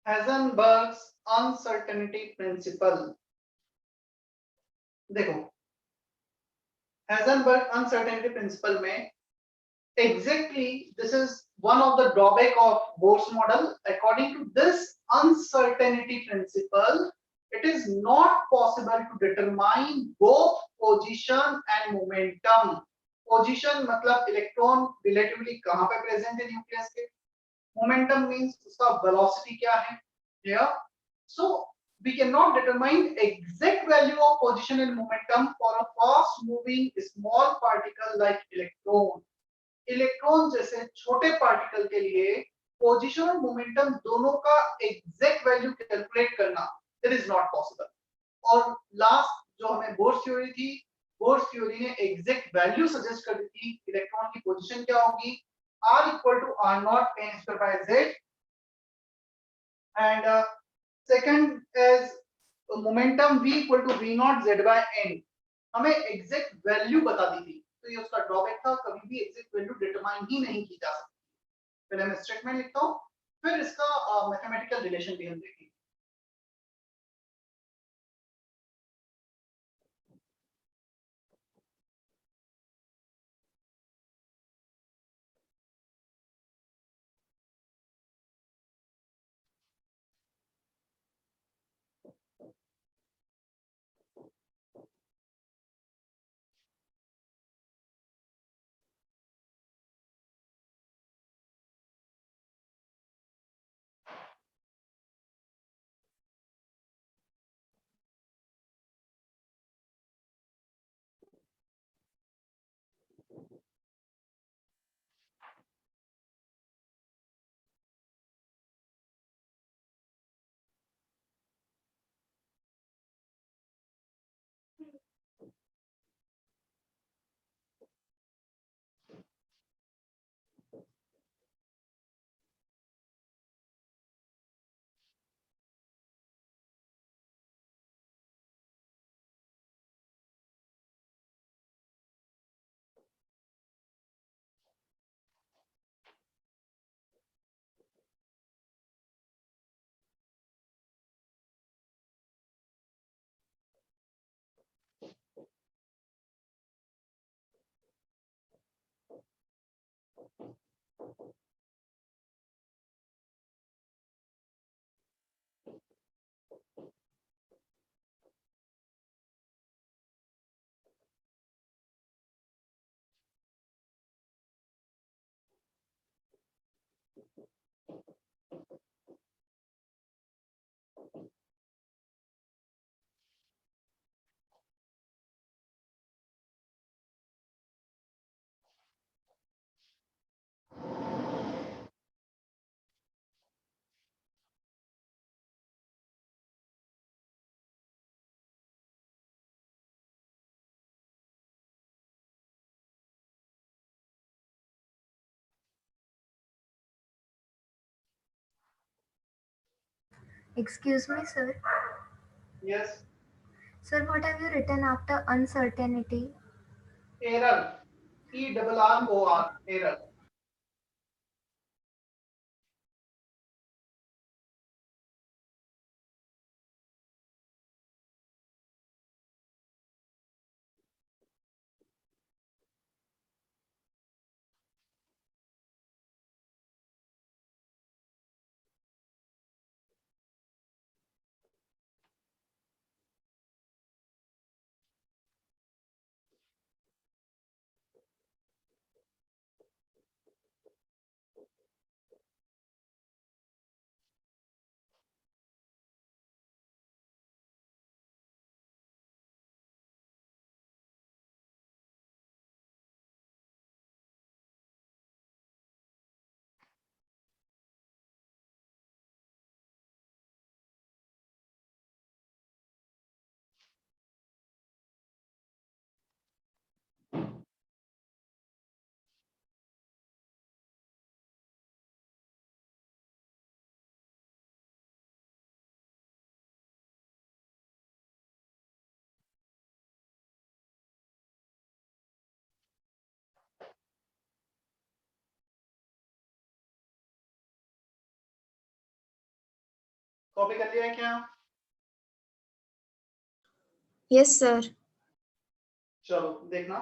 Heisenberg's uncertainty principle. देखो, Heisenberg uncertainty principle में exactly this is one of the drawback of Bohr's model. According to this uncertainty principle, it is not possible to determine both position and momentum. Position मतलब electron relatively कहाँ पे present है nucleus के, momentum means उसका velocity क्या है, yeah. So we cannot determine exact value of position and momentum for a fast moving small particle like electron. Electron जैसे छोटे पार्टिकल के लिए पोजीशन और मोमेंटम दोनों का एग्जैक्ट वैल्यू कैलकुलेट करना दैट इज नॉट पॉसिबल। और लास्ट जो हमें बोर्स थ्योरी थी, बोर्स थ्योरी ने एग्जैक्ट वैल्यू सजेस्ट कर दी थी इलेक्ट्रॉन की पोजीशन क्या होगी, r equal to r naught n square by z, and second is momentum v equal to v naught z by n। हमें एग्जैक्ट वैल्यू बता दी थी, तो ये उसका ड्रॉबैक था, कभी भी एग्जैक्ट वैल्यू डिटरमाइन ही नहीं की जा सकती। पहले मैं स्टेटमेंट लिखता हूँ, फिर इसका मैथमेटिकल रिलेशन भी हम देखेंगे। Excuse me, sir. Yes, Sir, what have you written after uncertainty? Error, E double R O R, error. Copy कर लिया है क्या? Yes, sir. चलो देखना.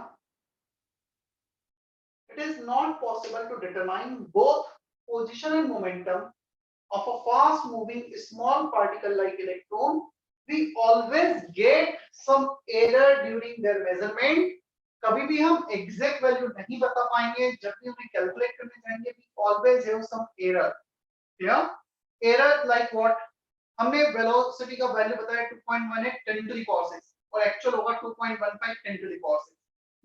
It is not possible to determine both position and momentum of a fast moving small particle like electron. We always get some error during their measurement. कभी भी हम exact value नहीं बता पाएंगे जब भी उन्हें कैलकुलेट करने जाएंगे. We always have some error. Yeah, error like what? हमने वेलोसिटी का वैल्यू बताया 2.18 10 टू द पावर 6 और एक्चुअल होगा 2.15 10 टू द पावर 6.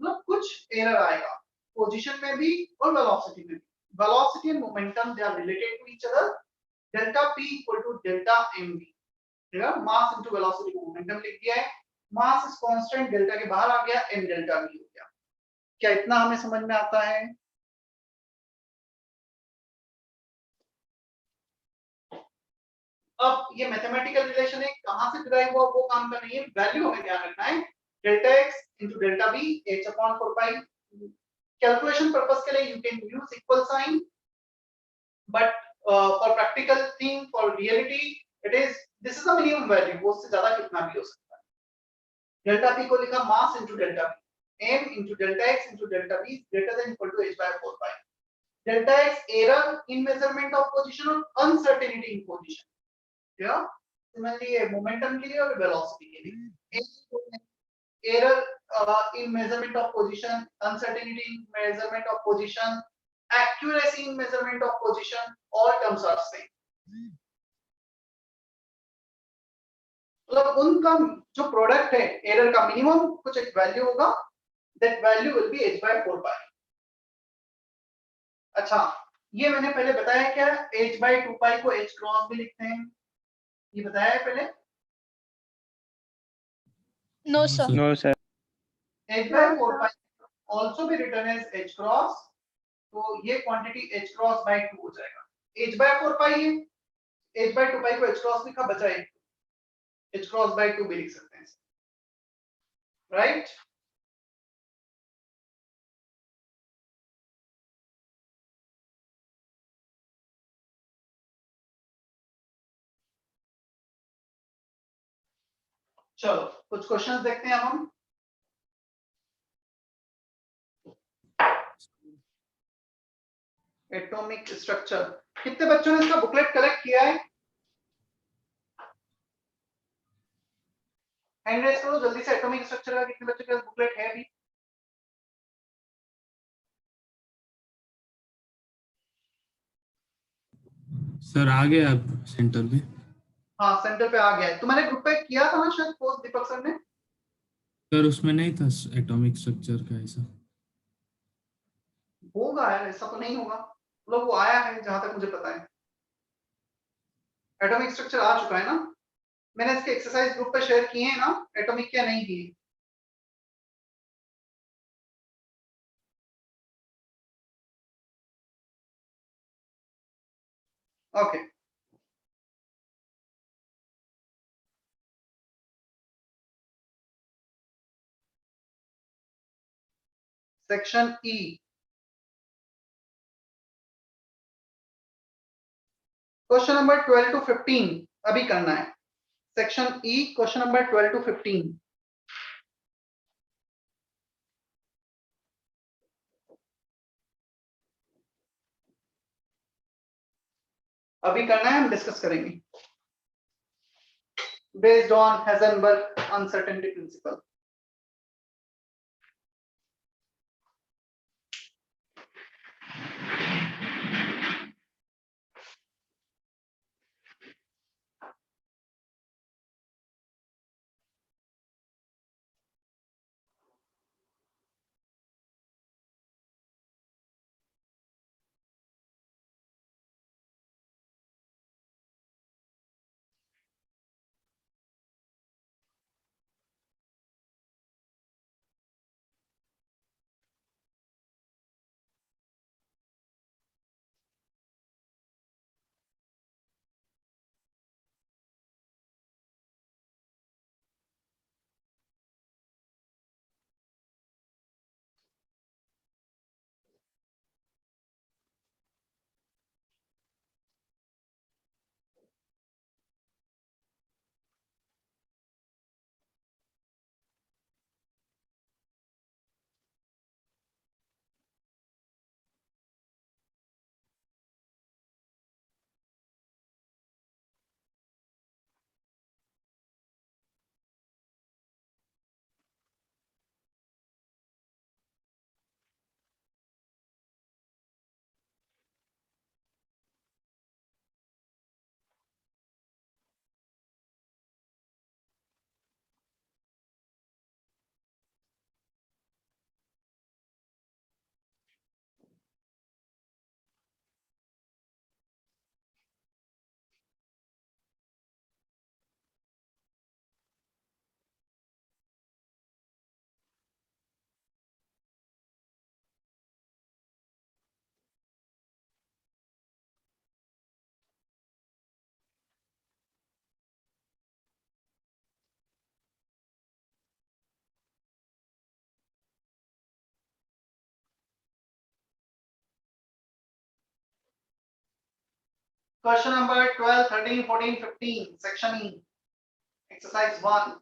मतलब कुछ एरर आएगा पोजीशन में भी और वेलोसिटी में भी. Velocity and momentum they are related to each other. Delta p equal to delta mv. ठीक है, मास इनटू वेलोसिटी मोमेंटम लिख दिया है. मास इज कांस्टेंट, डेल्टा के बाहर आ गया, m डेल्टा v हो गया. क्या इतना हमें समझ में आता है? अब ये मैथमेटिकल रिलेशन है, कहां से डिराइव हुआ वो काम का नहीं है. वैल्यू हमें ध्यान रखना है. Delta x into delta v h upon 4 pi. Calculation purpose के लिए you can use equal sign, but for practical thing, for reality, it is this is the minimum value. वो उससे ज्यादा कितना भी हो सकता है. डेल्टा p को लिखा mass into delta v, m into delta x into delta v greater than equal to h by 4 pi. Delta x error in measurement of position और अनसर्टेनिटी इन पोजीशन. या सिमिलरली मोमेंटम के लिए और velocity के लिए. Error in measurement of position, uncertainty in measurement of position, accuracy in measurement of position, all terms are same. मतलब उनका जो प्रोडक्ट है एरर का मिनिमम कुछ एक वैल्यू होगा, that value will be h by 4 pi. अच्छा, ये मैंने पहले बताया क्या, h by 2 pi को h क्रॉस भी लिखते हैं, ये बताया है पहले? No, sir. No, sir. h by 4 pi also be written as h cross. तो ये क्वांटिटी h क्रॉस by 2 हो जाएगा. h by 4 pi है, h by 2 pi को h क्रॉस लिखा, बचा है h क्रॉस by 2 भी लिख सकते हैं, राइट? चलो कुछ क्वेश्चंस देखते हैं अब हम. Atomic structure. कितने बच्चों ने इसका बुकलेट कलेक्ट किया है? हैंड रेज करो जल्दी से. एटॉमिक स्ट्रक्चर का कितने बच्चों के पास बुकलेट है अभी? सर आ गया सेंटर पे. हाँ सेंटर पे आ गया है. तुम्हारे ग्रुप पे किया था ना शायद पोस्ट दीपक सर ने? सर उसमें नहीं था एटॉमिक स्ट्रक्चर का ऐसा. होगा यार, ऐसा तो नहीं होगा. मतलब वो आया है जहां तक मुझे पता है. एटॉमिक स्ट्रक्चर आ चुका है ना? मैंने इसके एक्सरसाइज ग्रुप पे शेयर किए हैं ना, एटॉमिक क्या नहीं किए. Okay. Section E. Question number 12 to 15 अभी करना है. Section E question number 12 to 15. अभी करना है, हम डिस्कस करेंगे based on Heisenberg uncertainty principle. Question number 12, 13, 14, 15, section E, exercise 1.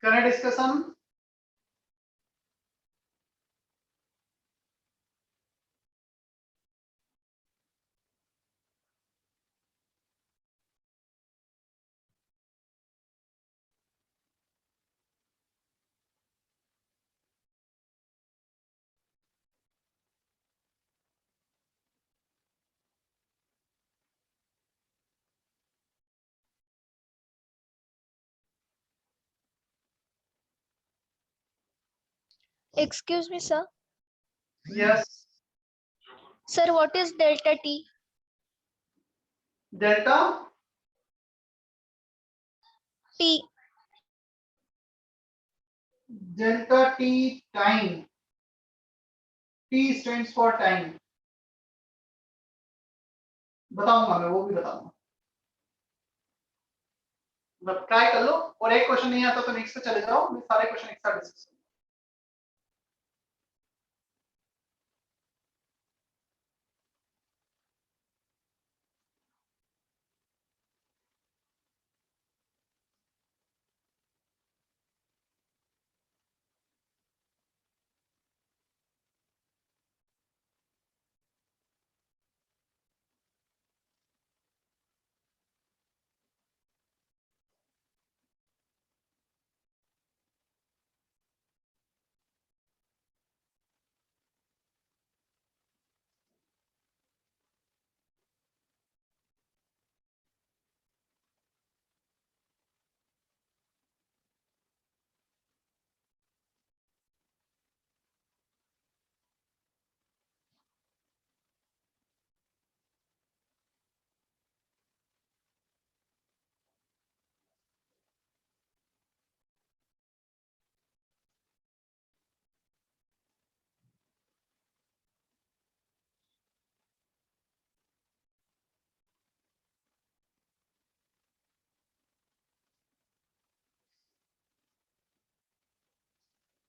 Current discussion. Excuse me, sir. Yes. Sir, what is delta T? Delta T. delta T time. T stands for time. बताऊंगा मैं, वो भी बताऊंगा. मतलब try कर लो, और एक question नहीं आता तो नेक्स्ट पे चले जाओ. मैं सारे क्वेश्चन एक साथ डिस्कस.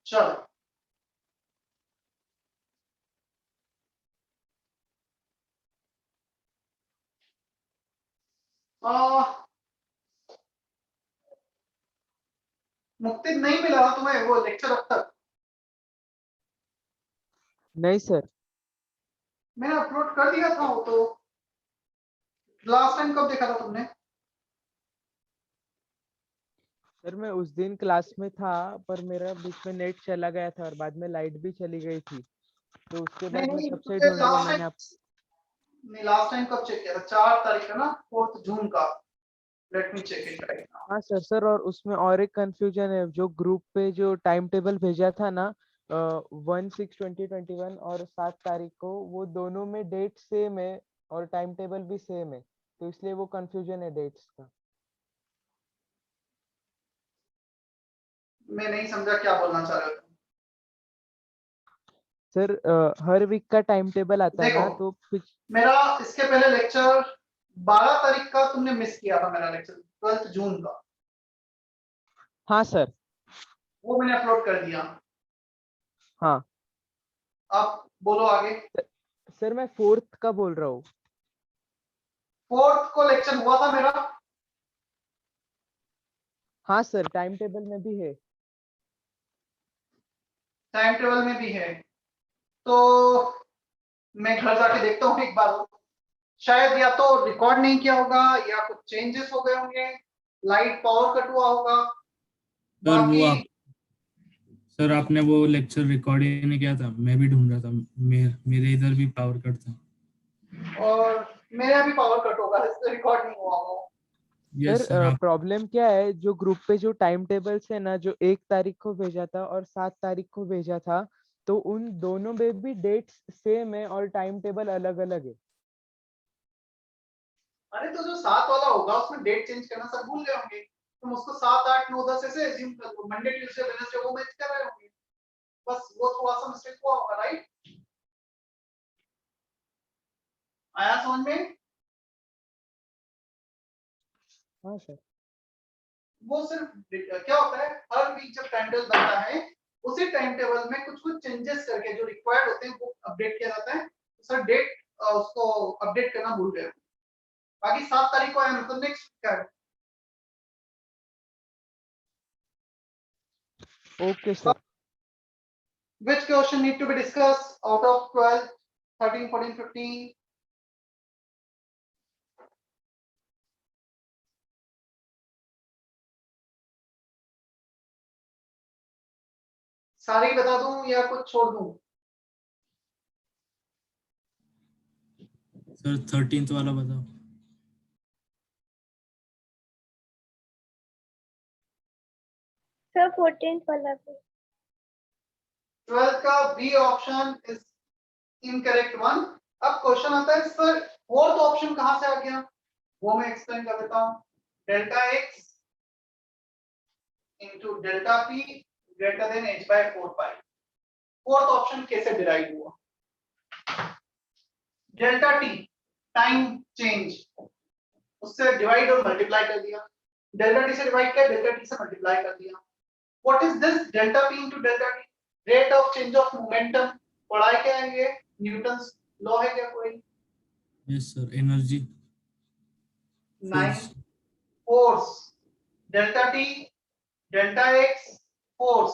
चलो. मुक्ति नहीं मिला तुम्हें वो लेक्चर अब तक? नहीं सर. मैंने अपलोड कर दिया था वो तो. लास्ट टाइम कब देखा था तुमने? सर मैं उस दिन क्लास में था, पर मेरा बीच में नेट चला गया था और बाद में लाइट भी चली गई थी, तो उसके बाद मैं नहीं, तब से तुझे ढूंढ रहा हूँ. मैंने नहीं, लास्ट टाइम कब चेक किया था? 4 तारीख का ना, 4 जून का. Let me check it right now. हाँ सर. सर और उसमें और एक कंफ्यूजन है, जो ग्रुप पे जो टाइम टेबल भेजा था ना 1/6/2021 और 7 तारीख को, वो दोनों में डेट सेम है और टाइम टेबल भी सेम है, तो इसलिए वो कंफ्यूजन है डेट्स का. मैं नहीं समझा क्या बोलना चाह रहे हो तुम. सर हर वीक का टाइम टेबल आता है ना, देखो, तो कुछ। मेरा इसके पहले लेक्चर 12 तारीख का तुमने मिस किया था, मेरा लेक्चर 12 जून का, हाँ सर। वो मैंने अपलोड कर दिया। हाँ अब बोलो आगे। सर, मैं 4th का बोल रहा हूँ। 4th को लेक्चर हुआ था मेरा। हाँ सर, टाइम टेबल में भी है। टाइम टेबल में भी है, तो मैं घर जाके देखता हूँ एक बार। शायद या तो रिकॉर्ड नहीं किया होगा या कुछ चेंजेस हो गए होंगे, लाइट पावर कट हुआ होगा। सर वो बाकी आप सर आपने वो लेक्चर रिकॉर्ड ही नहीं किया था, मैं भी ढूंढ रहा था। मेरे इधर भी पावर कट था। और मेरा भी पावर कट होगा, इसलिए रिकॉर्ड नहीं हुआ होगा। यस सर सर आप प्रॉब्लम क्या है, जो ग्रुप पे जो टाइम टेबल्स है ना, जो 1 तारीख को भेजा था और 7 तारीख को भेजा था, तो उन दोनों में भी डेट्स सेम है और टाइम टेबल अलग अलग है। अरे तो जो 7 वाला होगा उसमें डेट चेंज करना सब भूल गए होंगे, तुम उसको 7, 8, 9, 10 ऐसे एज्यूम कर लो, मंडे ट्यूसडे वेडनेसडे वो मैच कर रहे होंगे, बस वो थोड़ा सा मिस्टेक हुआ होगा, राइट? आया समझ में? हाँ सर। वो सिर्फ क्या होता है, हर वीक जब टाइम टेबल बनता है उसी टाइम टेबल में कुछ कुछ चेंजेस करके जो रिक्वायर्ड होते हैं वो अपडेट किया जाता है। तो सर डेट उसको अपडेट करना भूल गए। बाकी 7 तारीख को आया, मतलब नेक्स्ट क्या है? Okay sir. Which question need to be discussed out of 12, 13, 14, 15? सारी बता दूं या कुछ छोड़ दूं? सर 13th वाला बताओ। सर 14th वाला भी। 12 का B option is incorrect one. अब क्वेश्चन आता है सर फोर्थ ऑप्शन कहां से आ गया, वो मैं एक्सप्लेन कर देता हूं। Delta x into delta P greater than h by 4 pi. Fourth option कैसे डिराइव हुआ? डेल्टा टी टाइम चेंज, उससे डिवाइड और मल्टीप्लाई कर दिया। डेल्टा टी से डिवाइड किया, डेल्टा टी से मल्टीप्लाई कर दिया। What is this delta P into delta T? Rate of change of momentum. पढ़ा है क्या ये? न्यूटन्स लॉ है क्या कोई? Yes sir, energy nine. Force. Force, delta T, delta x, force.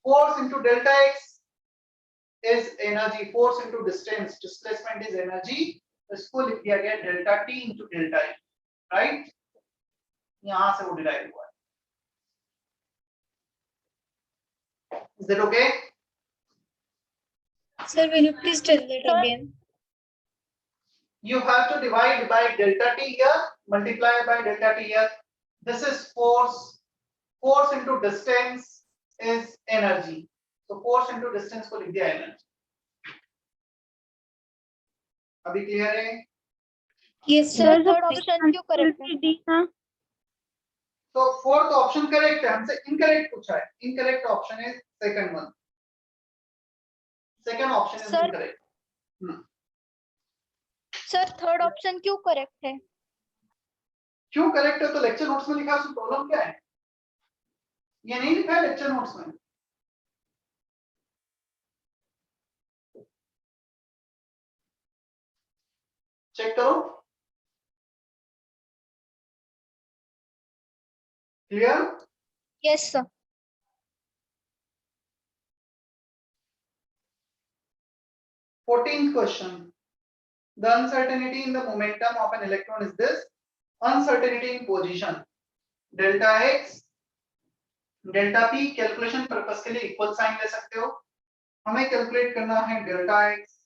Force into delta x is energy, force into distance, displacement is energy, इसको लिख दिया गया delta T into delta E, right? यहां से वो डिराइव हुआ है। Is that okay? Sir, will you please tell that Sir, again? You have to divide by delta t here, multiply by delta t here. This is force. Force into distance is energy. So force into distance को लिख दिया energy. अभी clear है? Yes, sir sir. Third option क्यों correct है? D ना। तो fourth option correct है, हमसे इनकरेक्ट पूछा है। इनकरेक्ट ऑप्शन है second one. Second option is Sir- incorrect. Sir third option क्यों करेक्ट है? क्यों करेक्ट है? तो लेक्चर नोट्स में लिखा है, उसमें प्रॉब्लम क्या है? ये नहीं लिखा है लेक्चर नोट्स में। चेक करो। Clear? Yes sir. 14th question. The uncertainty in the momentum of an electron is this. Uncertainty in position. Delta x, delta p calculation purpose के लिए इक्वल साइन ले सकते हो। हमें कैलकुलेट करना है delta x,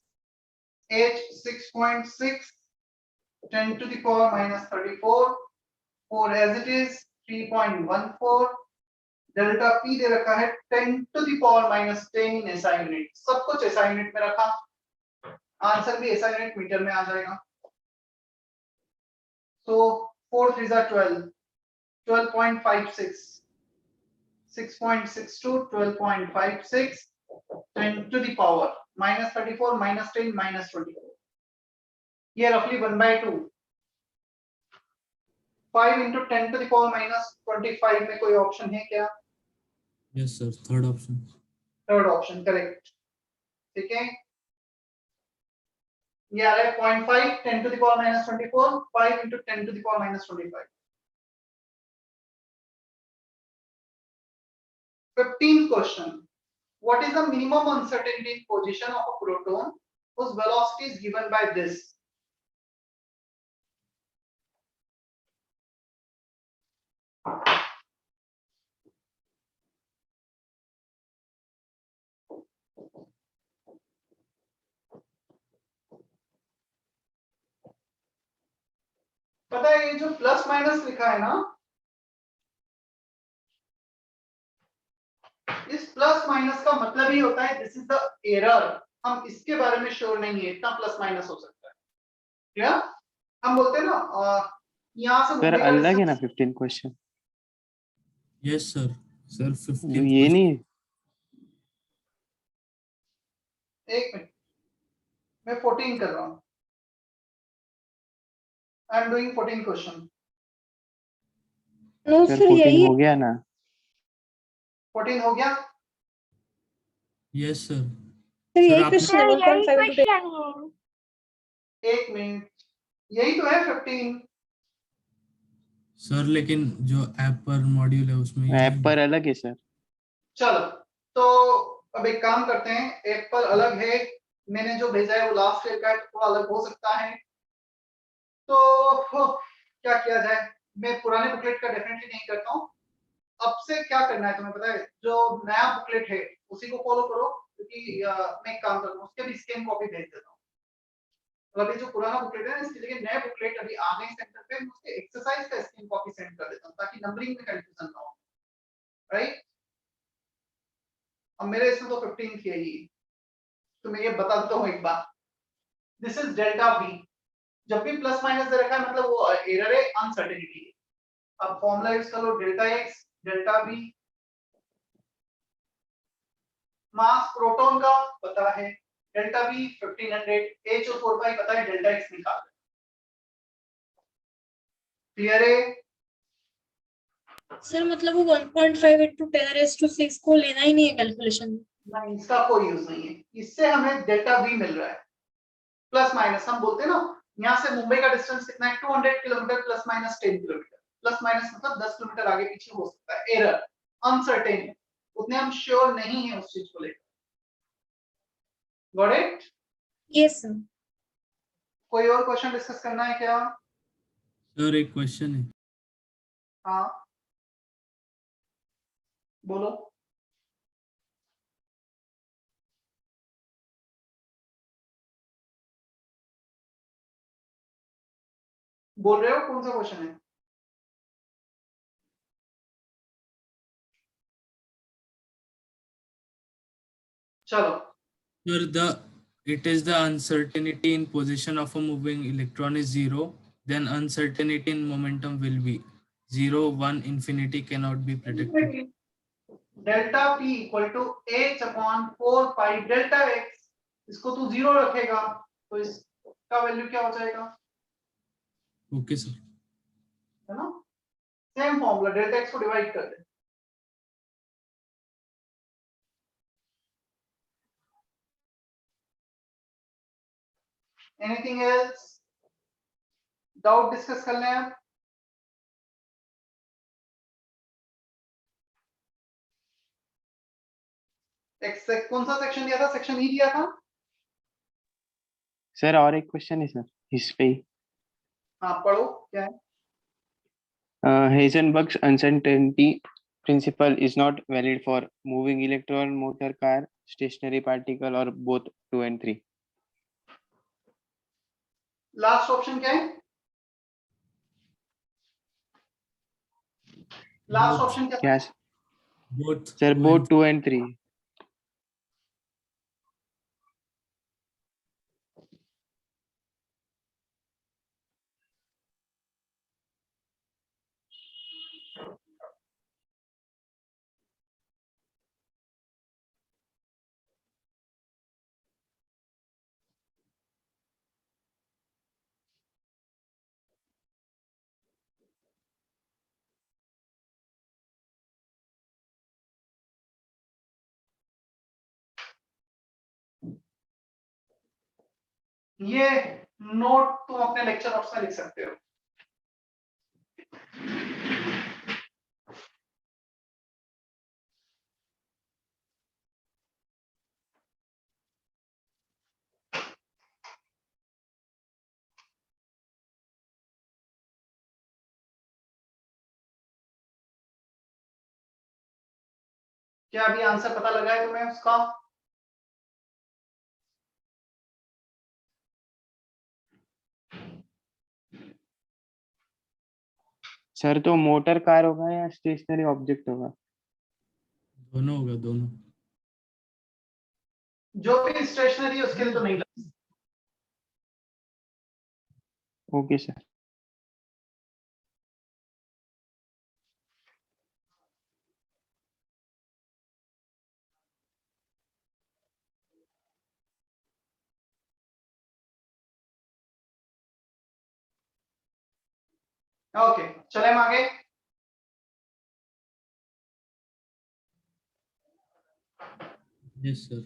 h 6.6 10 to the power minus 34, 4 as it is 3.14, delta p दे रखा है 10 to the power minus 10 in SI unit, सब कुछ SI यूनिट में रखा, आंसर भी SI यूनिट मीटर में आ जाएगा। So 4 3s are 12, 12.56, 6.62, 12.56, 10 to the power minus 34 minus 10 minus 24. ये roughly 1/2. 5 into 10 to the power minus 25 में कोई ऑप्शन है क्या? Yes, sir. Third option. Third option correct. ठीक है, ये आ रहा है 0.5 10 to the power minus 24 5 into 10 to the power minus 25. 15th question. What is the minimum uncertainty in position of a proton whose velocity is given by this? पता है ये जो plus minus लिखा है ना, इस प्लस माइनस का मतलब ही होता है दिस इज द एरर. हम इसके बारे में श्योर नहीं है इतना प्लस माइनस हो सकता है. क्या हम बोलते हैं ना यहाँ से सर मुंबई का अलग है ना distance- 15 question Yes, sir. Sir, जो 15th ये question. नहीं है. एक मिनट, मैं 14 कर रहा हूँ. I am doing 14 question. No, sir sir, 14 यही हो गया ना. 14 हो गया. Yes, sir. सर यही आपने- क्वेश्चन है सर यही 1.5 into 10. क्वेश्चन है. एक मिनट, यही तो है 15. सर लेकिन जो ऐप पर मॉड्यूल है उसमें ये ऐप पर अलग है सर. चलो तो अब एक काम करते हैं, ऐप पर अलग है, मैंने जो भेजा है वो लास्ट ईयर का है, थोड़ा अलग हो सकता है. तो क्या किया जाए, मैं पुराने बुकलेट का डेफिनेटली नहीं करता हूँ. अब से क्या करना है तुम्हें पता है, जो नया बुकलेट है उसी को फॉलो करो, क्योंकि मैं एक काम करता हूँ उसके भी स्कैन कॉपी भेज देता हूँ. तो अभी जो पुराना बुकलेट है इसके लिए नए बुकलेट अभी आ गए सेंटर पे, मैं उसके एक्सरसाइज का स्कैन कॉपी सेंड कर देता हूँ ताकि नंबरिंग में कंफ्यूजन ना हो. राइट, अब मेरे इसमें तो 15 थी ही, तो मैं ये बता देता हूँ एक बार. This is delta V. जब भी प्लस माइनस दे रखा है मतलब वो एरर है, अनसर्टेनिटी है. अब फॉर्मूला यूज कर लो, delta x delta we. Mass proton का पता है डेल्टा वी 1500, h और 4 पाई पता है, डेल्टा एक्स निकाल. क्लियर है? सर मतलब वो 1.5 into 10 raised to 6 को लेना ही नहीं है कैलकुलेशन में. नहीं, इसका कोई यूज नहीं है. इससे हमें डेल्टा वी मिल रहा है. प्लस माइनस हम बोलते हैं ना, यहाँ से मुंबई का डिस्टेंस कितना है 200 kilometre plus minus 10 kilometre. Plus minus मतलब 10 किलोमीटर आगे पीछे हो सकता है. एरर, अनसर्टेन है, उतने हम श्योर नहीं है उस चीज को लेकर. Got it? Yes sir. कोई और क्वेश्चन डिस्कस करना है क्या? सर एक क्वेश्चन है. हाँ बोलो. बोल रहे हो कौन सा क्वेश्चन है? चलो. Sir, it is the uncertainty in position of a moving electron is 0, then uncertainty in momentum will be 0, 1, infinity cannot be predicted. Delta P equal to H upon 4 pi delta X. इसको तू 0 रखेगा तो इसका value क्या हो जाएगा? Okay, sir. है ना, सेम फॉर्मूला, डेल्टा एक्स को डिवाइड कर दे. Anything else? डाउट डिस्कस कर लें आप. कौन सा सेक्शन दिया था? सेक्शन ई दिया था. सर और एक क्वेश्चन है सर इस पे. हाँ पढ़ो क्या है. Heisenberg's uncertainty principle is not valid for moving electron, motor car, stationary particle or both 2 and 3. Last option क्या है? लास्ट ऑप्शन क्या क्या है? Both. Sir two both and- 2 and 3. ये नोट तुम अपने लेक्चर नोट्स में लिख सकते हो। क्या अभी आंसर पता लगा है तुम्हें उसका? सर तो मोटर कार होगा या स्टेशनरी ऑब्जेक्ट होगा? दोनों होगा, दोनों। जो भी स्टेशनरी है उसके लिए तो नहीं लगता। Okay sir. ओके, चले हम आगे। Yes sir.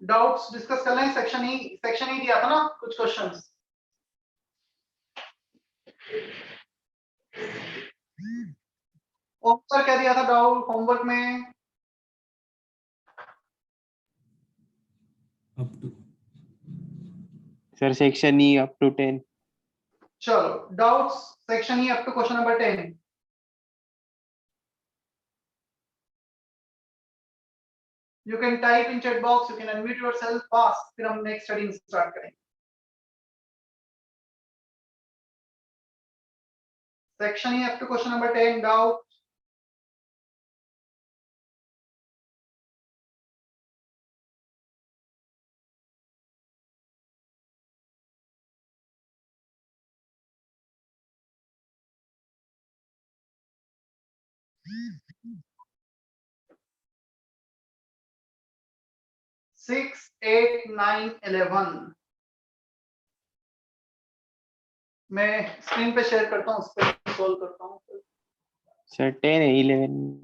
डाउट्स डिस्कस कर लें। सेक्शन ही दिया था ना कुछ क्वेश्चंस। और क्या दिया था डाउट होमवर्क में? Up to. Sir section E up to 10। चलो डाउट्स सेक्शन ही up to question number 10। You can type in chat box, you can unmute yourself fast, फिर हम नेक्स्ट स्टडी स्टार्ट करेंगे। सेक्शन ही up to question number 10 doubt. Six 8 9 11 मैं screen पे share करता हूँ, उस पर सॉल्व करता हूँ। सर 10 है, 11।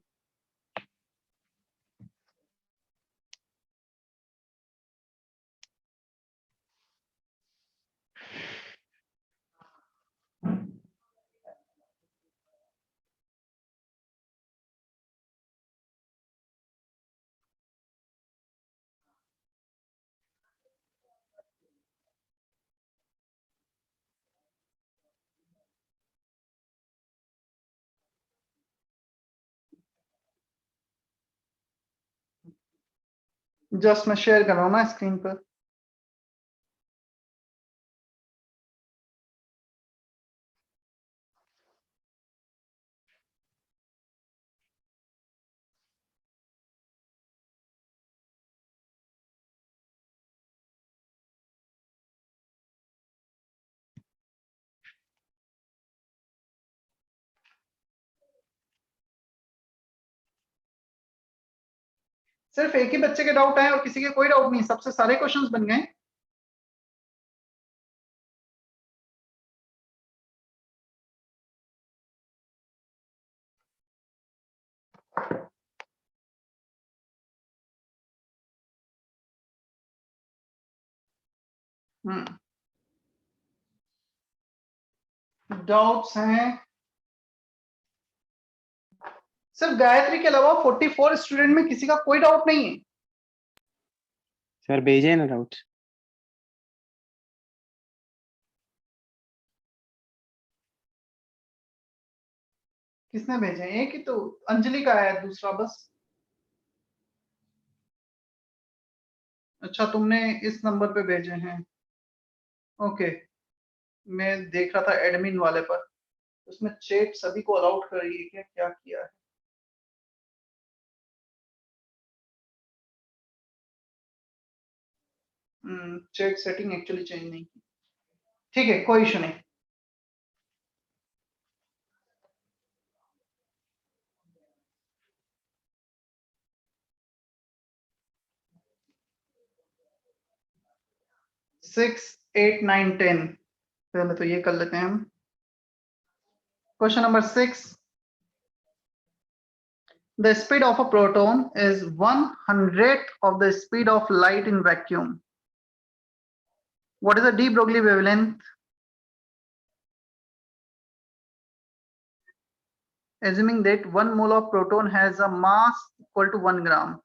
जस्ट मैं शेयर कर रहा हूँ ना स्क्रीन पर। सिर्फ एक ही बच्चे के डाउट आए और किसी के कोई डाउट नहीं, सबसे सारे क्वेश्चंस बन गए। डाउट्स हैं। सिर्फ गायत्री के अलावा 44 स्टूडेंट में किसी का कोई डाउट नहीं है। सर भेजे ना डाउट। किसने भेजे? एक ही तो अंजलि का है, दूसरा बस। अच्छा तुमने इस नंबर पे भेजे हैं। ओके, मैं देख रहा था एडमिन वाले पर, उसमें चैट सभी को अलाउड कर रही है क्या? क्या किया है? चैट सेटिंग एक्चुअली चेंज नहीं की। ठीक है, कोई इशू नहीं। सिक्स 8 9 10 पहले तो ये कर लेते हैं हम। Question number 6, The speed of a proton is 1/100th of the speed of light in vacuum. What is the de Broglie wavelength? Assuming that 1 mole of proton has a mass equal to 1 gram.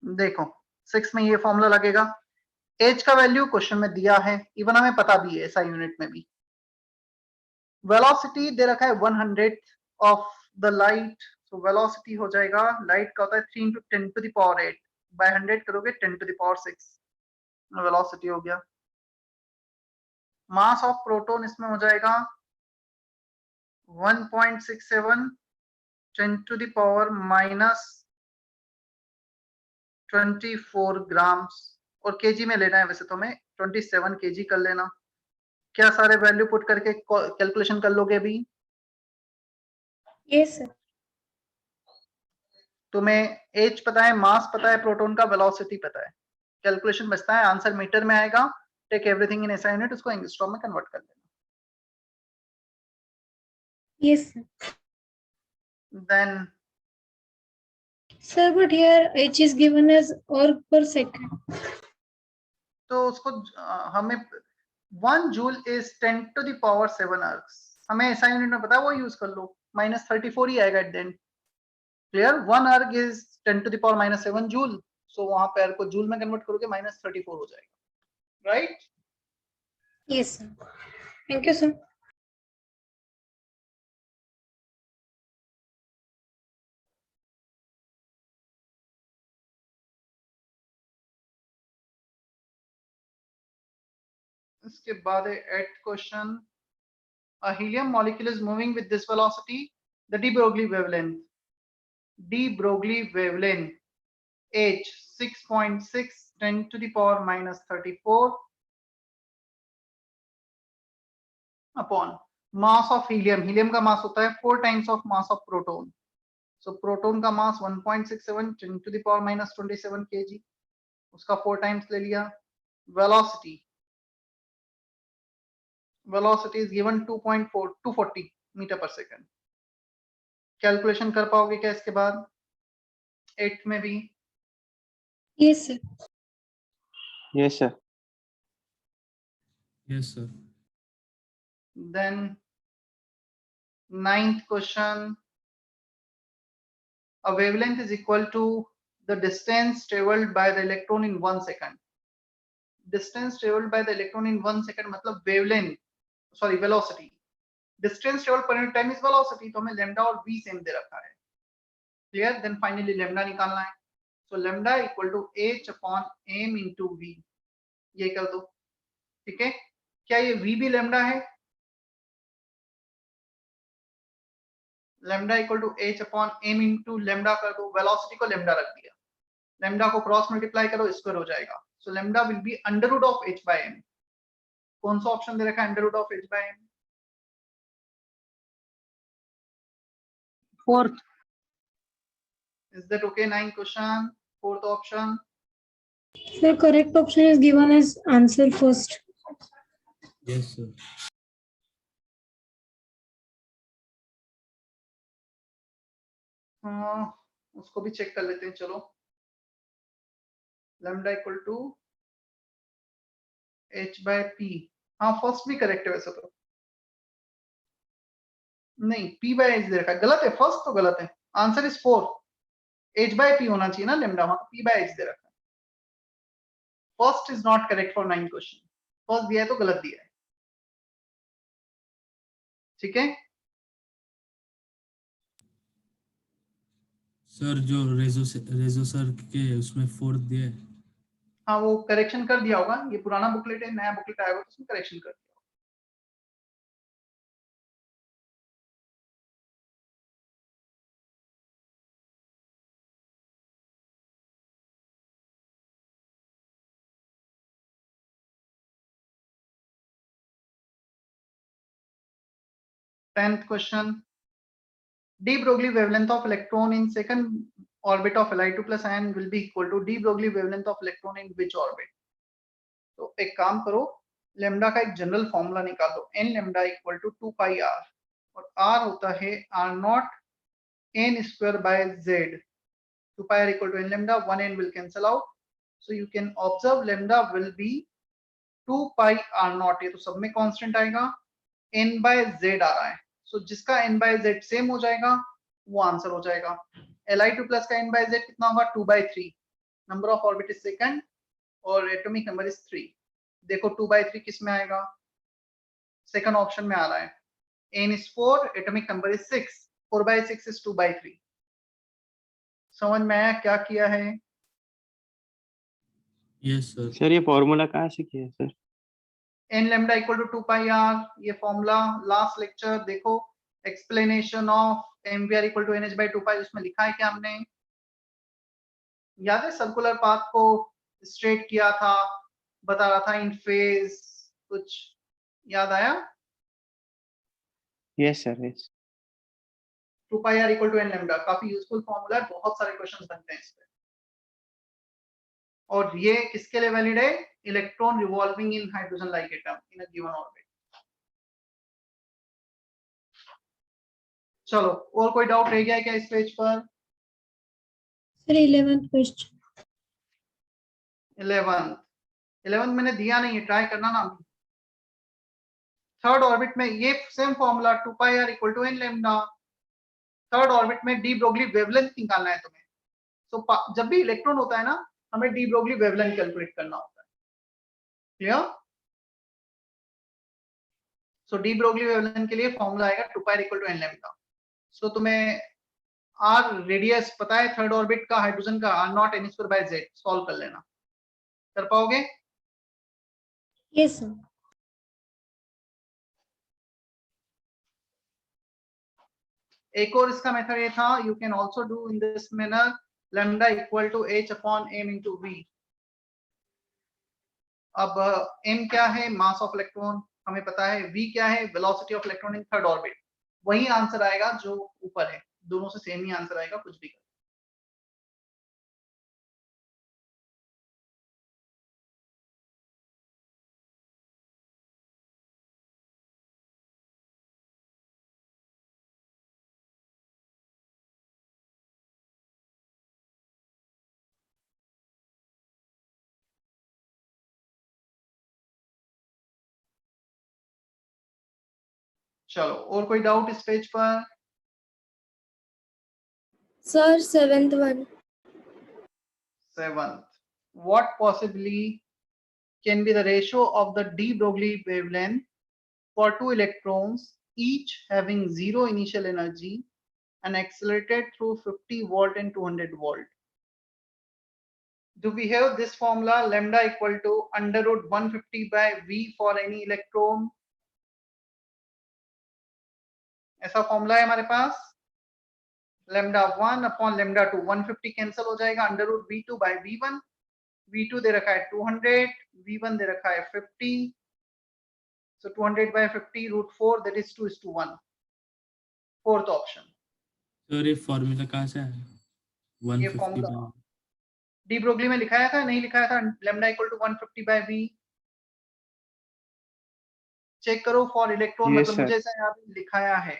देखो 6 में ये formula लगेगा। H का value question में दिया है, even हमें पता भी है SI यूनिट में भी। वेलोसिटी दे रखा है 1/100 of the light, so velocity हो जाएगा, लाइट का होता है 3 × 10⁸ बाय 100 करोगे 10⁶ वेलोसिटी हो गया। मास ऑफ प्रोटॉन इसमें हो जाएगा 1.67 10⁻⁻24 ग्राम्स, और केजी में लेना है, वैसे तो मैं 27 केजी कर लेना। क्या सारे वैल्यू पुट करके कैलकुलेशन कर लोगे अभी? Yes, sir. तुम्हें एच पता है, मास पता है प्रोटॉन का, वेलोसिटी पता है, कैलकुलेशन बचता है, आंसर मीटर में आएगा। Take everything in SI unit, उसको एंगस्ट्रॉम में कन्वर्ट कर लेना। Yes, sir. Then Sir, but here H is given as org per second. तो उसको हमें 1 जूल इज 10⁻⁷ अर्ग्स, हमें एसआई यूनिट में पता है, वो यूज कर लो, -34 ही आएगा एट द एंड। क्लियर? 1 अर्ग इज 10⁻⁷ जूल, सो वहां पे अर्ग को जूल में कन्वर्ट करोगे -34 हो जाएगा, right? Yes, sir. Thank you, sir. इसके बाद है 8th question. A helium molecule is moving with this velocity. The de Broglie wavelength. De Broglie wavelength H 6.6 10⁻⁻34 upon mass of helium. Helium का मास होता है 4 times of mass of proton. So proton का मास 1.67 10⁻⁻27 kg, उसका 4 times ले लिया। Velocity is given 240 metre पर second. Calculation कर पाओगे क्या इसके बाद 8th में भी? Yes, sir. Yes, sir. Yes, sir. Then 9th question. A wavelength is equal to the distance traveled by the electron in 1 second. Distance traveled by the electron in 1 second मतलब wavelength, sorry velocity. Distance traveled per unit time is velocity, तो हमें lambda और v same दे रखा है। Clear? Then finally lambda निकालना है। So lambda equal to h upon m into v, ये कर दो, ठीक है? क्या ये v भी lambda है? lambda equal to h upon m into lambda कर दो, वेलोसिटी को lambda रख दिया, lambda को क्रॉस मल्टीप्लाई करो, स्क्वायर हो जाएगा। So lambda will be under root of h by m. कौन सा ऑप्शन दे रखा है under root of h by m? Fourth. Is that okay? 9th question, 4th option. Sir, correct option is given as answer first. Yes, sir. उसको भी check कर लेते हैं, चलो। lambda equal to h by p, हाँ first भी correct है वैसे तो, नहीं p by h दे रखा है, गलत है, फर्स्ट तो गलत है, answer is 4, h by p होना चाहिए ना lambda, वहां p by h दे रखा है। First is not correct for 9 question, first दिया है तो गलत दिया है, ठीक है? सर जो रेजो सर के उसमें 4th दिया है। हाँ वो करेक्शन कर दिया होगा, ये पुराना बुकलेट है, नया बुकलेट आया होगा तो उसमें करेक्शन कर दिया होगा। Tenth question. De Broglie wavelength of electron in second orbit of Li2 plus ion will be equal to de Broglie wavelength of electron in which orbit? तो एक काम करो, लेमडा का एक जनरल फॉर्मूला निकालो, n lambda equal to 2 pi r, और r होता है r naught n square by z. 2 pi r equal to n lambda, 1 n will cancel out, so you can observe lambda will be 2 pi r naught. ये तो सब में constant आएगा, n by z आ रहा है, so जिसका n by z same हो जाएगा वो आंसर हो जाएगा. Li2 plus का n by z कितना होगा? 2 by 3. Number of orbit is second और एटॉमिक नंबर इज 3. देखो 2 by 3 किस में आएगा? सेकंड ऑप्शन में आ रहा है. n is 4, atomic number is 6. 4 by 6 is 2 by 3. समझ में आया क्या किया है? Yes, sir. सर ये फॉर्मूला कहाँ से किया है sir? n lambda equal to 2 pi r, ये फॉर्मूला लास्ट लेक्चर देखो, explanation of mvr equal to nh by 2 pi, उसमें लिखा है क्या हमने? याद है सर्कुलर पाथ को स्ट्रेट किया था, बता रहा था इन फेज, कुछ याद आया? Yes sir, yes. 2 pi r equal to n lambda, काफी यूजफुल फॉर्मूला है, बहुत सारे क्वेश्चंस बनते हैं इस पे. और ये किसके लिए वैलिड है? Electron revolving in hydrogen like atom in a given orbit. चलो, और कोई डाउट रह गया है क्या इस पेज पर? Sir 11th question. 11th मैंने दिया नहीं है, ट्राई करना ना. थर्ड ऑर्बिट में ये same formula 2 pi r equal to n lambda. Third orbit में डी ब्रोगली वेवलेंथ निकालना है तुम्हें. तो जब भी इलेक्ट्रॉन होता है ना, हमें डी ब्रोगली वेवलेंथ कैलकुलेट करना होता है. क्लियर? सो डी ब्रोगली वेवलेंथ के लिए फॉर्मूला आएगा 2 pi r equal to n lambda. सो तुम्हें r रेडियस पता है थर्ड ऑर्बिट का हाइड्रोजन का, r naught n square by z. Solve कर लेना, कर पाओगे? Yes sir. एक और इसका मेथड ये था, you can also do in this manner, lambda equal to h upon m into v. अब m क्या है? मास ऑफ इलेक्ट्रॉन हमें पता है, v क्या है? Velocity of electron in third orbit. वही आंसर आएगा जो ऊपर है, दोनों से सेम ही आंसर आएगा, कुछ भी कर. चलो, और कोई डाउट इस पेज पर? Sir 7th one. 7th, what possibly can be the ratio of the de Broglie wavelength for two electrons each having zero initial energy and accelerated through 50 volt and 200 volt? Do we have this formula, lambda equal to under root 150 by v for any electron? ऐसा formula है हमारे पास. lambda 1 upon lambda 2, 150 cancel हो जाएगा, under root v2 bye v1. v2 दे रखा है 200, v1 दे रखा है 50, so 200 by 50 root 4, that is 2:1. Fourth option. Sir ये फॉर्मूला कहाँ से आया? ये 150 फॉर्मूला by डी ब्रोगली में लिखाया था, नहीं लिखाया था? lambda equal to 150 by v. Check करो फॉर इलेक्ट्रॉन, Yes, मतलब sir. मुझे ऐसा यहाँ पे लिखाया है.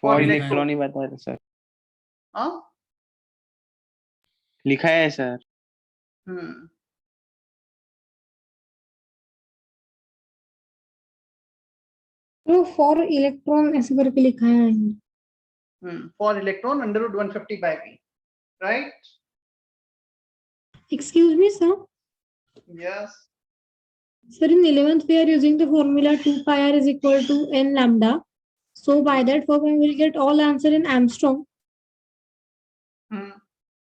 For electron. इलेक्ट्रॉन ही बताया था सर, हाँ, लिखा है सर. तो फॉर इलेक्ट्रॉन ऐसे करके लिखा है. For electron under root 150 by v, right? Excuse me, sir. Yes. Sir, in 11th we are using the formula 2 pi r is equal to n lambda. So by that formula we will get all answer in Armstrong.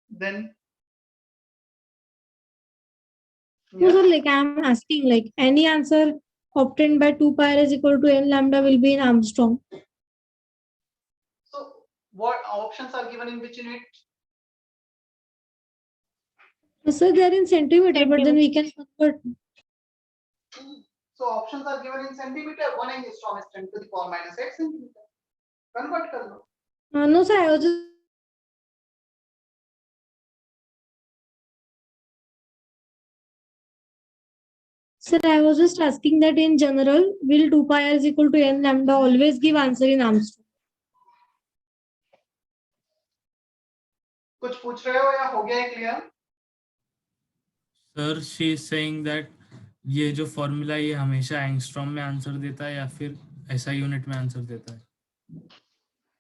Then No, sir, like I am asking, like any answer obtained by 2 pi r is equal to n lambda will be in Armstrong. so what options are given in which unit? Sir, they are in centimeter, but then we can convert. So options are given in centimeter. 1 angstrom is 10 to the power minus 8 centimeter. Convert कर लो. No, sir, I was just Sir, I was just asking that in general, will 2 pi r is equal to n lambda always give answer in Armstrong? कुछ पूछ रहे हो या हो गया है clear? Sir she is saying that ये जो फॉर्मूला ये हमेशा एंगस्ट्रॉम में आंसर देता है या फिर ऐसा यूनिट में आंसर देता है?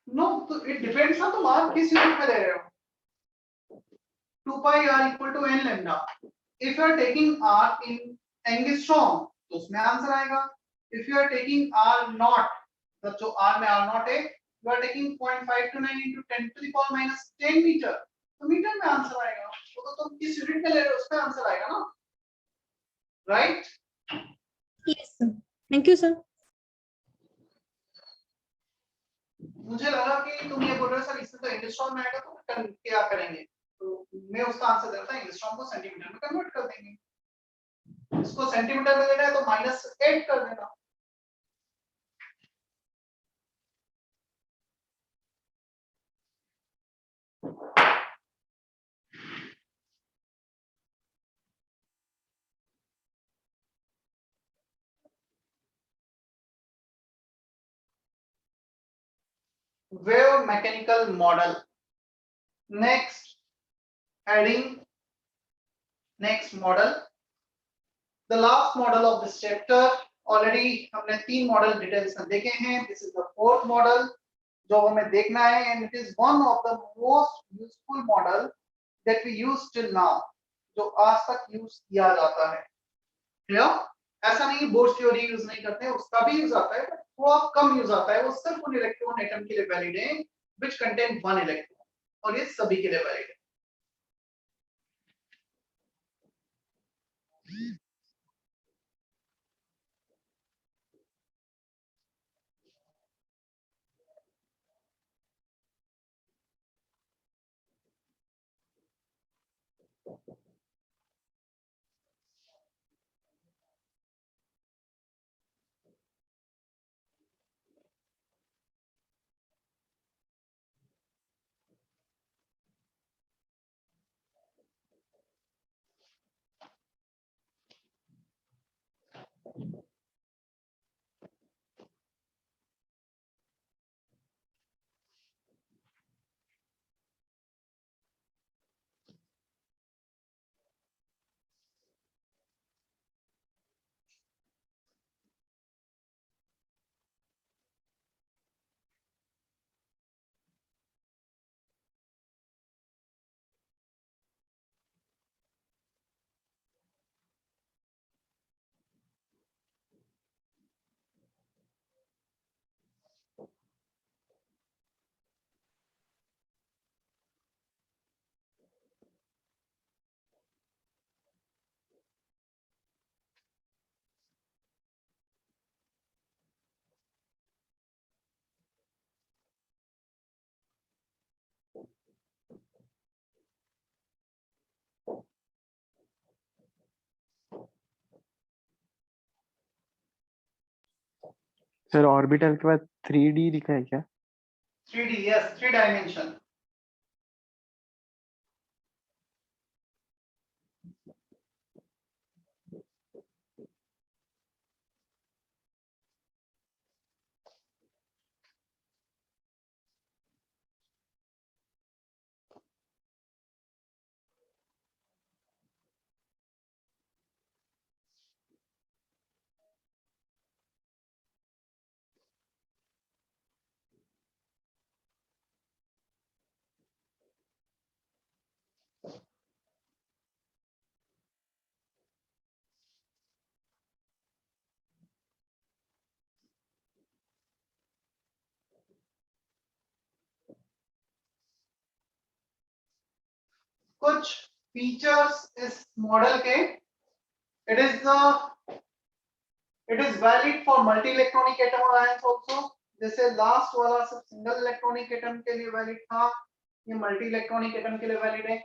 नो, तो इट डिपेंड्स ना, तुम आप किस यूनिट में ले रहे हो. 2 pi r equal to n lambda. If you are taking r in angstrom तो उसमें आंसर आएगा. If you are taking r naught, मतलब जो r में r naught है, you are taking 0.529 into 10 to the power minus 10 metre, तो metre में answer आएगा. तो तुम किस यूनिट में ले रहे हो उस पे आंसर आएगा ना, right? Yes, sir. Thank you, sir. मुझे लगा कि तुम ये बोल रहे हो सर इसमें तो एंगस्ट्रॉम में आएगा तो क्या करेंगे, तो मैं उसका आंसर देता हूं एंगस्ट्रॉम को सेंटीमीटर में कन्वर्ट कर देंगे. इसको सेंटीमीटर में लेना है तो -8 कर देना. Wave mechanical model. Next, adding next model. The last model of this chapter. Already हमने 3 मॉडल डिटेल्स में देखे हैं. This is the fourth model जो हमें देखना है, and it is one of the most useful model that we use till now, जो आज तक यूज किया जाता है. क्लियर? ऐसा नहीं बोर्ड थ्योरी यूज नहीं करते हैं, उसका भी यूज आता है, बट वो कम यूज आता है. वो सिर्फ उन इलेक्ट्रॉन एटम के लिए वैलिड है which contain one electron, और ये सभी के लिए वैलिड है. सर ऑर्बिटल के बाद 3D लिखा है क्या? 3D, yes, 3 dimension. कुछ फीचर्स इस मॉडल के. It is valid for multi electronic atom और आयंस आल्सो. जैसे लास्ट वाला सब सिंगल इलेक्ट्रॉनिक एटम के लिए वैलिड था, ये मल्टी इलेक्ट्रॉनिक एटम के लिए वैलिड है.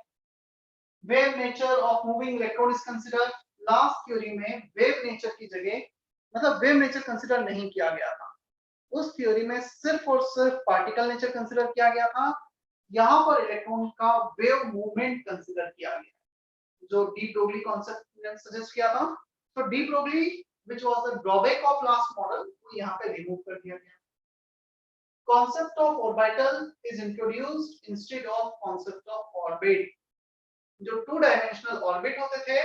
Wave nature of moving electron is considered. Last theory में वेव नेचर की जगह, मतलब वेव नेचर कंसीडर नहीं किया गया था. उस थ्योरी में सिर्फ और सिर्फ पार्टिकल नेचर कंसीडर किया गया था. यहाँ पर इलेक्ट्रॉन का वेव मूवमेंट कंसीडर किया गया, जो डी ब्रोगली कॉन्सेप्ट ने सजेस्ट किया था. So de Broglie, which was the drawback of last model, वो यहाँ पे remove कर दिया गया. Concept of orbital is introduced instead of concept of orbit. जो 2-dimensional orbit होते थे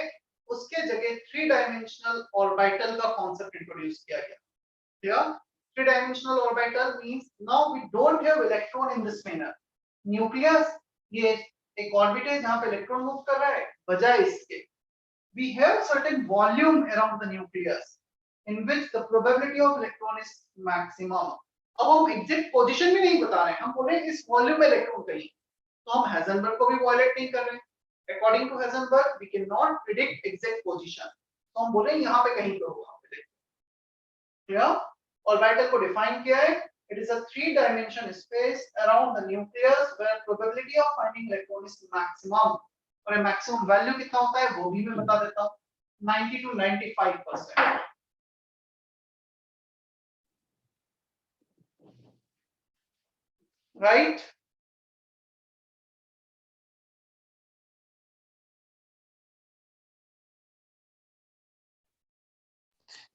उसके जगह 3-dimensional orbital का concept introduce किया गया. Here 3-dimensional orbital means now we don't have electron in this manner. Nucleus ये एक orbit है जहाँ पे electron move कर रहा है, बजाय इसके we have certain volume around the nucleus in which the probability of electron is maximum. अब हम एग्जैक्ट पोजीशन भी नहीं बता रहे हैं, हम बोल रहे हैं इस वॉल्यूम में इलेक्ट्रॉन कहीं, तो हम हेजनबर्ग को भी वायलेट नहीं कर रहे हैं. According to Heisenberg we can not predict exact position, तो हम बोल रहे हैं यहाँ पे कहीं पे होगा. क्लियर? ऑर्बिटल को डिफाइन किया है, it is a 3-dimension space around the nucleus where probability of finding electron is maximum. और ये मैक्सिमम वैल्यू कितना होता है वो भी मैं बता देता हूँ, 90 to 95%. राइट?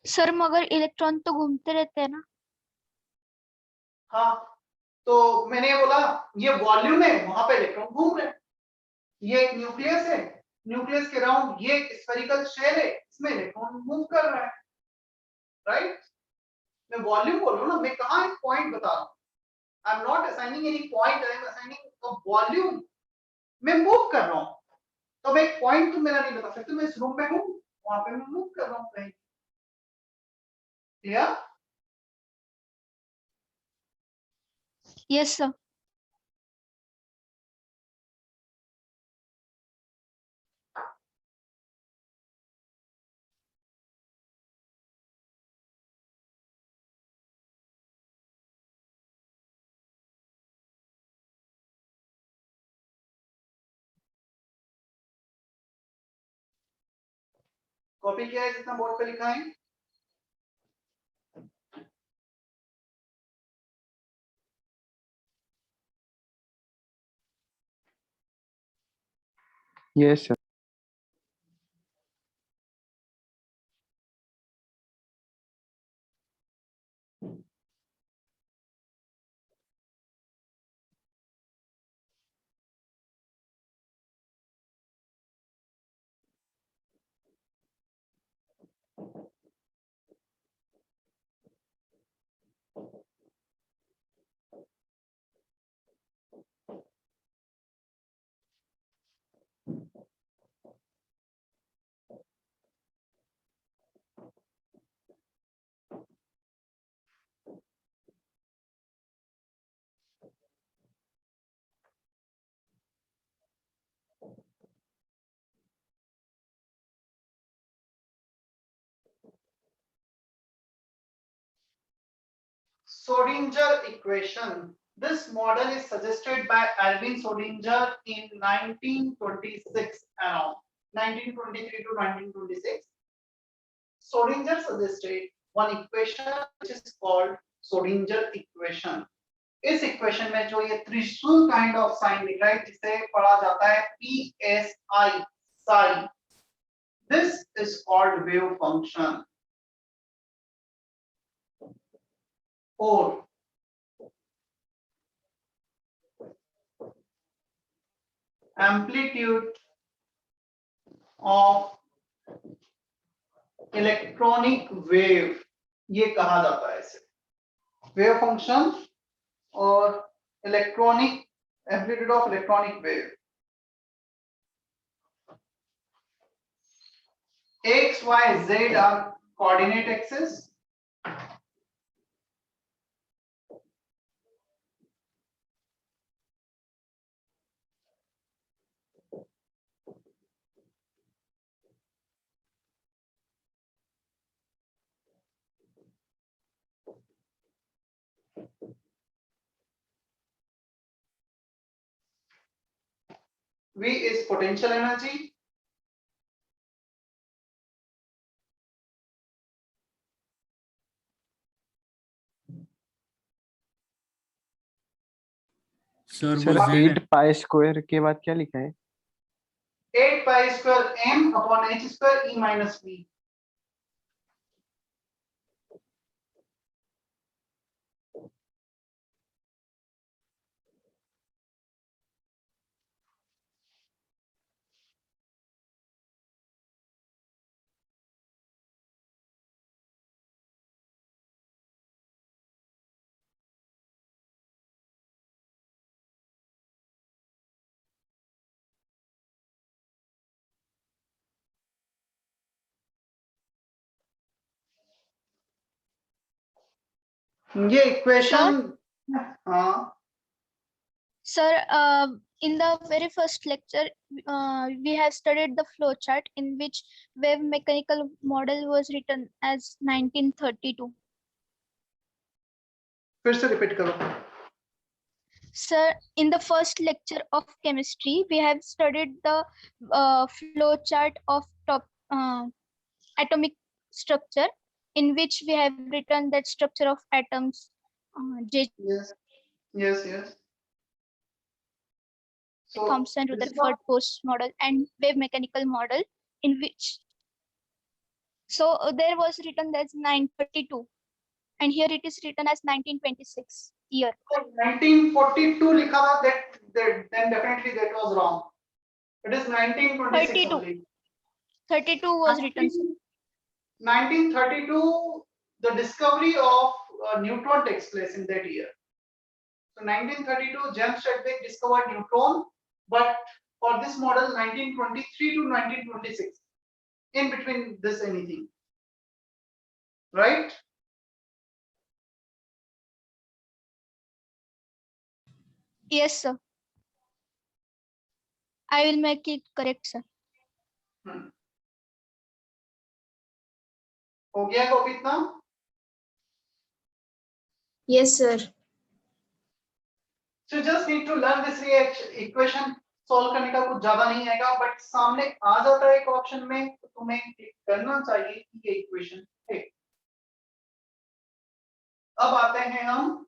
सर मगर इलेक्ट्रॉन तो घूमते रहते हैं ना. हाँ, तो मैंने ये बोला ये वॉल्यूम है, वहां पे इलेक्ट्रॉन घूम रहे हैं. ये एक न्यूक्लियस है, न्यूक्लियस के राउंड ये एक स्फेरिकल शेल है, इसमें इलेक्ट्रॉन मूव कर रहा है. राइट? मैं वॉल्यूम बोल रहा हूँ ना, मैं कहाँ एक पॉइंट बता रहा हूँ. I am not assigning any point, I am assigning a volume. मैं मूव कर रहा हूँ, तो मैं एक पॉइंट तो मेरा नहीं बता सकते, मैं इस रूम में हूँ, वहां पे मैं मूव कर रहा हूँ कहीं. क्लियर? Yes sir. कॉपी किया है जितना बोर्ड पे लिखा है? Yes, sir. Schrodinger equation. This model is suggested by Alvin Schrodinger in 1926 around 1923 to 1926. Schrodinger suggested one equation which is called Schrodinger equation. इस इक्वेशन में जो ये त्रिशूल काइंड ऑफ साइन लिख रहा है जिसे पढ़ा जाता है PSI psi. This is called wave function. Or amplitude of electronic wave, ये कहा जाता है इसे वेव फंक्शन और electronic amplitude of electronic wave. X, Y, Z are coordinate axes. V is potential energy. Sir sir वो Z 8 pi square के बाद क्या लिखा है? 8 pi square m upon h square e minus v. ये equation हाँ Sir, in the very first lecture, we have studied the flow chart in which wave mechanical model was written as 1932. फिर से repeat करो. Sir, in the first lecture of chemistry, we have studied the flow chart of atomic structure in which we have written that structure of atoms, J. Yes, yes. So Thomson this is Rutherford Bose model and wave mechanical model in which there was written as 932 and here it is written as 1926 year. 1942 लिखा था, that then definitely that was wrong. It is 1926 32. only. 32 was written, sir. 1932, the discovery of neutron takes place in that year. So 1932, James Chadwick discovered neutron, but for this model 1923 to 1926, in between this anything, right? Yes, sir. I will make it correct, sir. हो गया copy इतना? Yes, sir. So just need to learn this equation. Solve करने का कुछ ज्यादा नहीं आएगा, but सामने आ जाता है एक ऑप्शन में तो तुम्हें क्लिक करना चाहिए कि ये इक्वेशन है. अब आते हैं हम,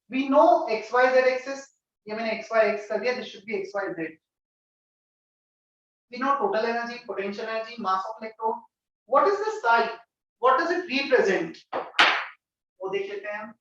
we know x y z axis, ये मैंने x y x कर दिया, this should be x y z. We know total energy, potential energy, mass of electron. What is the psi? What does it represent? वो देख लेते हैं हम.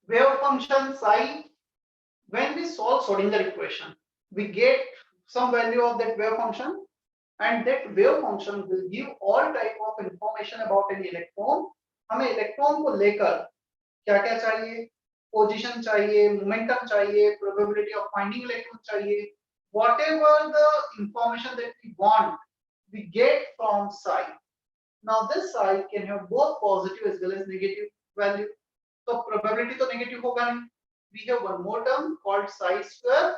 Wave function psi. When we solve Schrodinger equation, we get some value of that wave function, and that wave function will give all type of information about an electron. हमें electron को लेकर क्या क्या चाहिए, पोजीशन चाहिए, momentum चाहिए, probability of finding electron चाहिए, whatever the information that we want, we get from psi. Now this psi can have both positive as well as negative value. So probability तो negative होगा नहीं. We have one more term called psi square,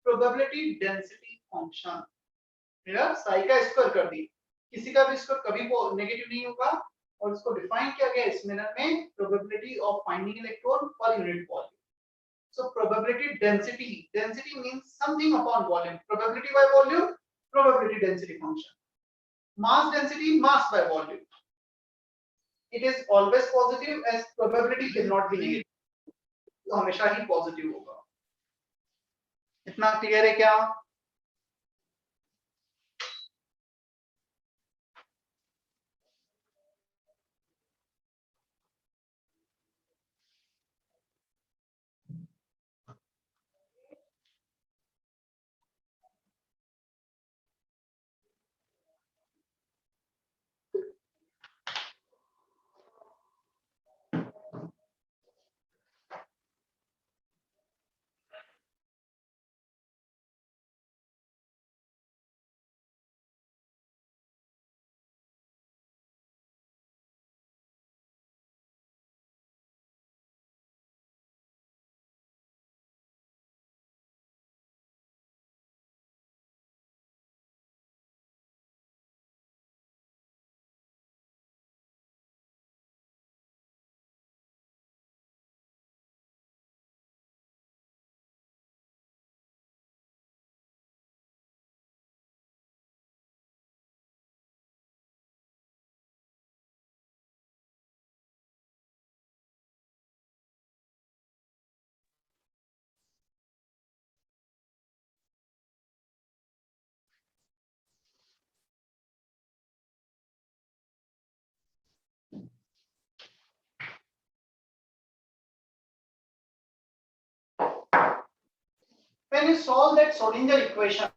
probability density function. मेरा psi का square कर दी, किसी का भी square कभी नेगेटिव नहीं होगा, और इसको डिफाइन किया गया इस मैनर में, probability of finding electron per unit volume. So probability density, density means something upon volume, probability by volume, probability density function. Mass density, mass by volume. It is always positive as probability cannot be negative. तो हमेशा ही positive होगा. इतना clear है क्या? When you solve that Schrodinger equation,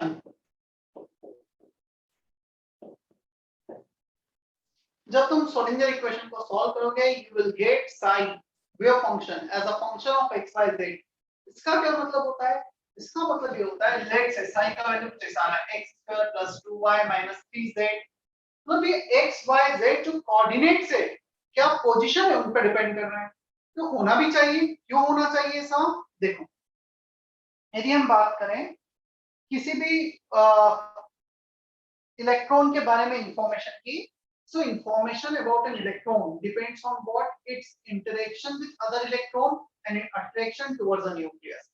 जब तुम Schrodinger equation को solve करोगे, you will get psi wave function as a function of x, y, z. इसका क्या मतलब होता है? इसका मतलब ये होता है, let's say psi का वैल्यू कुछ ऐसा है, x square plus 2y minus 3z. मतलब ये x, y, z जो कोऑर्डिनेट्स है, क्या पोजीशन है उन पर डिपेंड कर रहा है. तो होना भी चाहिए. क्यों होना चाहिए ऐसा? देखो, यदि हम बात करें किसी भी इलेक्ट्रॉन के बारे में इंफॉर्मेशन की, so information about an electron depends on what its interaction with other electron and its attraction towards the nucleus.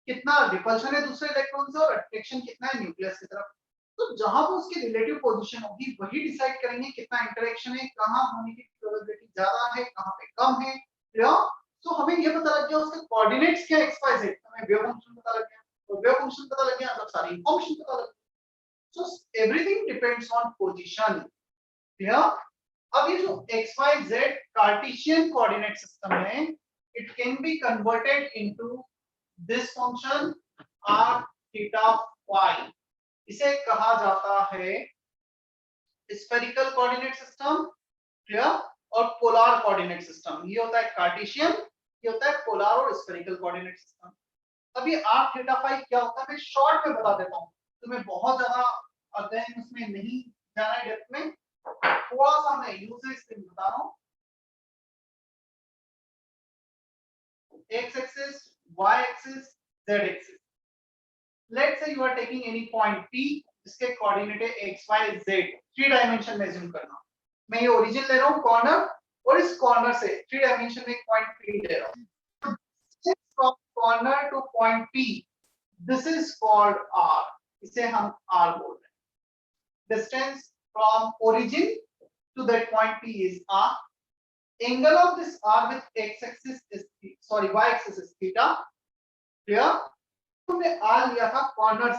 कितना रिपल्शन है दूसरे इलेक्ट्रॉन से और अट्रैक्शन कितना है न्यूक्लियस की तरफ. तो जहां पर उसकी रिलेटिव पोजीशन होगी वही डिसाइड करेंगे कितना इंटरेक्शन है, कहां होने की प्रोबेबिलिटी ज्यादा है, कहां पे कम है. तो हमें ये पता लग गया उसके कोऑर्डिनेट्स क्या x, y, z, हमें वेव फंक्शन पता लग गया, तो वेव फंक्शन पता लग गया मतलब सारी इंफॉर्मेशन पता लग गई. So everything depends on position. Clear? अब ये जो x, y, z Cartesian coordinate system है, it can be converted into this function r theta phi. इसे कहा जाता है स्फेरिकल कोऑर्डिनेट सिस्टम, क्लियर, और पोलर कोऑर्डिनेट सिस्टम. ये होता है कार्टेशियन, ये होता है पोलर और स्फेरिकल कोऑर्डिनेट सिस्टम. अब ये r थीटा फाई क्या होता है मैं शॉर्ट में बता देता हूं, तुम्हें बहुत ज्यादा अध्ययन उसमें नहीं जाना है डेप्थ में, थोड़ा सा मैं यूजेस से बता रहा हूं. x axis, y axis, z axis. Let's say you are taking any point p, इसके कोऑर्डिनेट है x, y, z, 3 डायमेंशन में जूम करना. मैं ये ओरिजिन ले रहा हूं कॉर्नर, और इस कॉर्नर से 3 डायमेंशन में एक पॉइंट p ले रहा हूं. From corner to point p, this is called r. इसे हम r बोल रहे हैं. Distance from origin to that point p is r. Angle of this r with x axis is y axis is theta. Clear? हमने r लिया था corner